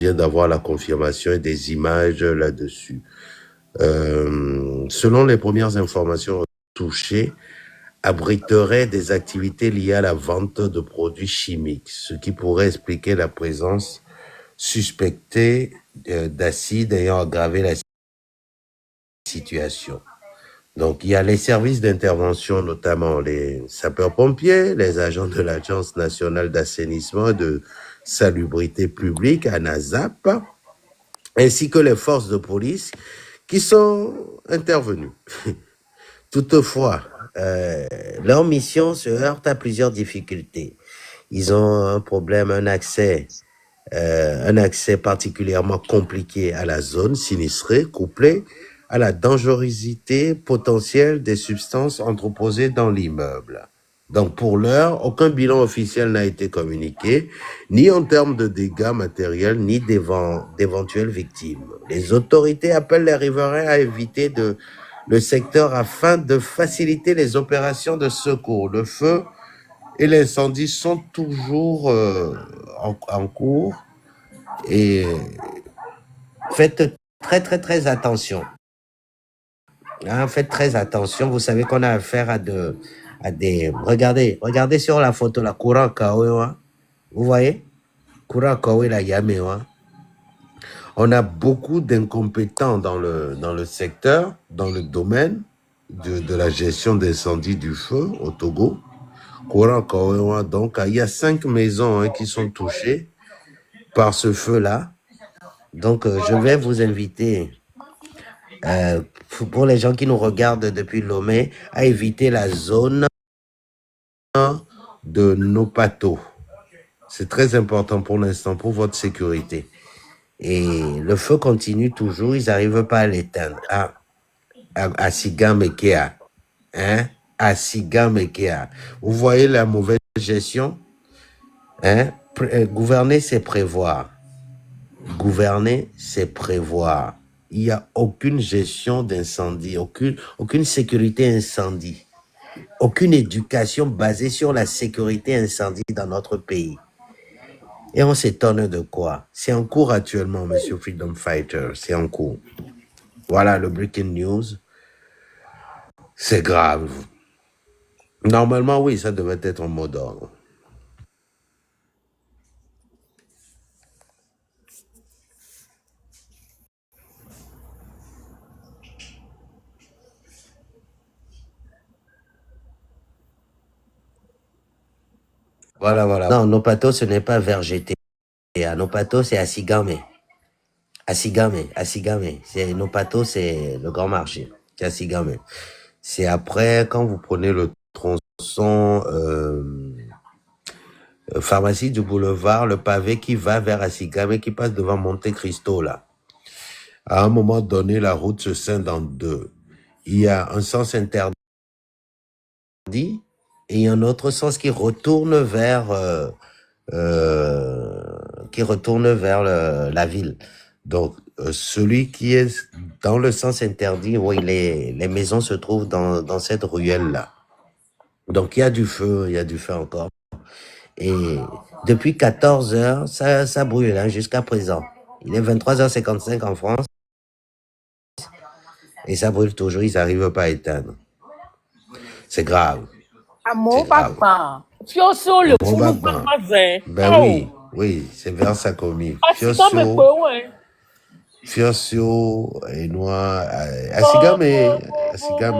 vient d'avoir la confirmation et des images là-dessus. Selon les premières informations touchées, abriterait des activités liées à la vente de produits chimiques, ce qui pourrait expliquer la présence suspectée d'acide ayant aggravé la situation. Donc, il y a les services d'intervention, notamment les sapeurs-pompiers, les agents de l'Agence nationale d'assainissement et de salubrité publique, ANASAP, ainsi que les forces de police qui sont intervenues. Toutefois, leur mission se heurte à plusieurs difficultés. Ils ont un problème, un accès particulièrement compliqué à la zone sinistrée, couplé à la dangerosité potentielle des substances entreposées dans l'immeuble. Donc pour l'heure, aucun bilan officiel n'a été communiqué, ni en termes de dégâts matériels, ni d'éventuelles victimes. Les autorités appellent les riverains à éviter le secteur afin de faciliter les opérations de secours. Le feu et l'incendie sont toujours en cours et faites très attention. Hein, faites très attention. Vous savez qu'on a affaire à des. Regardez sur la photo la courant Kawewa. Vous voyez? Courant Kawe la Yamewa. On a beaucoup d'incompétents dans le secteur, dans le domaine de la gestion d'incendie du feu au Togo. Courant Kawewa. Donc, il y a 5 maisons qui sont touchées par ce feu-là. Donc, je vais vous inviter, pour les gens qui nous regardent depuis Lomé, à éviter la zone de Nopato. C'est très important pour l'instant, pour votre sécurité. Et le feu continue toujours, ils n'arrivent pas à l'éteindre. À Sigamekea. Hein? À Sigamekea. Vous voyez la mauvaise gestion? Hein? Gouverner, c'est prévoir. Gouverner, c'est prévoir. Il n'y a aucune gestion d'incendie, aucune sécurité incendie, aucune éducation basée sur la sécurité incendie dans notre pays. Et on s'étonne de quoi? C'est en cours actuellement, Monsieur Freedom Fighter, c'est en cours. Voilà le breaking news. C'est grave. Normalement, oui, ça devait être en mode ordre. Voilà. Non, Nopato, ce n'est pas vers GT. Nopato, c'est à Sigame. À Sigame. Nopato, c'est le grand marché. C'est à Sigame. C'est après, quand vous prenez le tronçon pharmacie du boulevard, le pavé qui va vers Asigame, qui passe devant Monte Cristo, là. À un moment donné, la route se scinde en deux. Il y a un sens interdit et un autre sens qui retourne vers la ville. Donc, celui qui est dans le sens interdit, oui, les maisons se trouvent dans cette ruelle-là. Donc, il y a du feu encore. Et depuis 14 heures, ça brûle hein, jusqu'à présent. Il est 23h55 en France et ça brûle toujours, ils n'arrivent pas à éteindre. C'est grave. C'est grave. Ben oui, c'est vers Sakomi. Fiosio et Noir. Asigame, ouais. Asigame,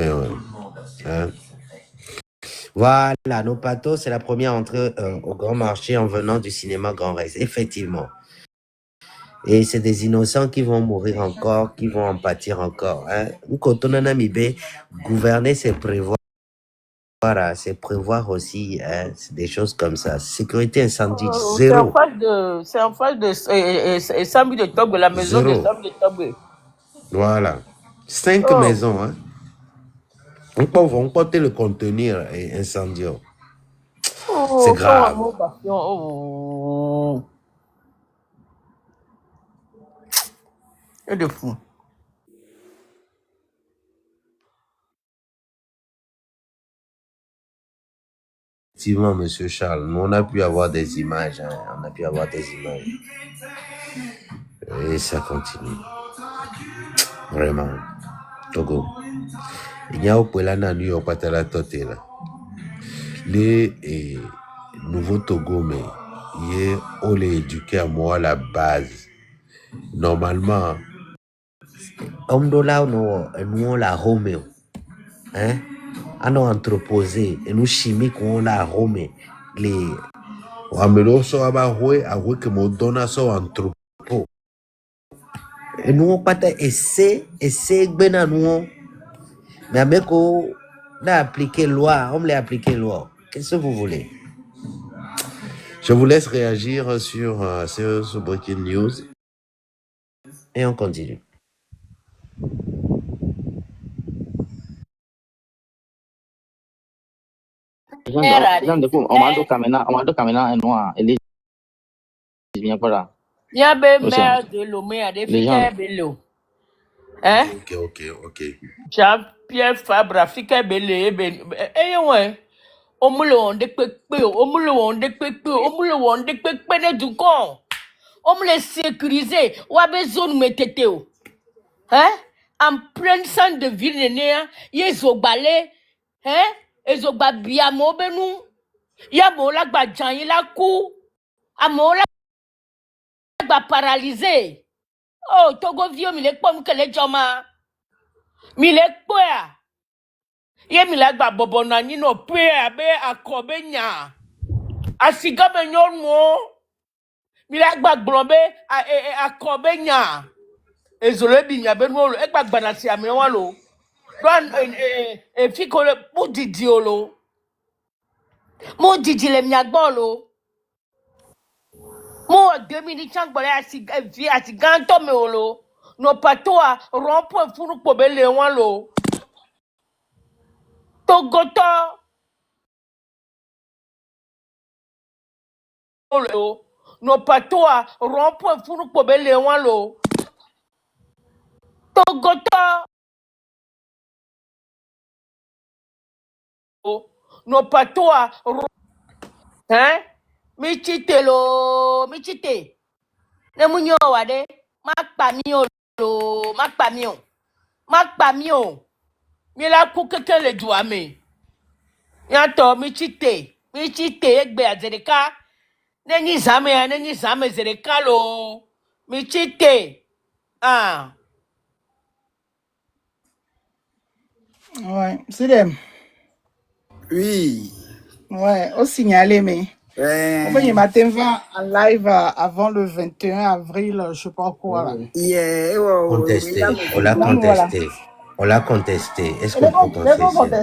ouais. Hein? Voilà, Nopato, c'est la première entrée au grand marché en venant du cinéma Grand Rex, effectivement. Et c'est des innocents qui vont mourir encore, qui vont en pâtir encore. Hein. Gouverner, c'est prévoir. Voilà, c'est prévoir aussi hein, des choses comme ça. Sécurité incendie, zéro. C'est en face de Sambi de Togbe, la maison de Sambi de Togbe. Voilà. 5 maisons. Hein. On peut le contenir et incendier. C'est grave. Et de fou. effectivement, Monsieur Charles, nous, on a pu avoir des images. Hein, on a pu avoir des images. Et ça continue. Vraiment. Togo. Il y a au Pela New York, Patala Totela. Les nouveaux Togo, mais il on les éduqué à moi à la base. Normalement, homme de là, nous, la Roméo. Hein? Ano anthroposé et nous chimiques on la Rome les amelo so abahwe awe que mo dona so anthropo et nous on pata essayer bena nous mais avec on a appliqué loi on l'a appliqué loi qu'est-ce que vous voulez. Je vous laisse réagir sur ce breaking news et on continue. Mère de Lomé a des filles bello. Hein? Ok. Jean-Pierre Fabre, Afrique belé, eh ouais. Omulo on de pepe, omulo on de pepe, omulo on de pepe ne du con. Omule sécurisé, ouabe zone meteteo. Hein? En plein centre de ville, nénéa, yezo balé, hein? Ezo biamo benou. Yabo la gba jan la kou. Amo la gba paralysé. Oh, Togo vieux, mi le pom que le joma. Mi le poya. Ye mi la gba bobo na ni no poya be akobe nya. Asiga be nyon mo. Mi la gba glombe akobe nya. Ezole bi nya be no e gba gbana si ami wan lo. Don fi ko le mu didi olo. Mu didi le mi agbo lo. Mu 2 minutes changbole asi ganto me olo. No patoa rompo funu pobe le wan lo. Togoto olo. No patoa rompo funu pobe le wan lo. Togoto no patoa hein? Michite lo, michite. Ne munyo wade. Makpa mio lo, makpa mio. Makpa mio. Mi la kukeke le duame. Yanto michite. Michite egbe azereka. Nenyi zame zereka lo. Michite. Ah. Ouais, c'est dem. Oui. Ouais, au signalé, mais. On va y matin va en live avant le 21 avril, je sais pas quoi là. Contesté. On l'a contesté. On l'a contesté. Est-ce qu'on peut contester?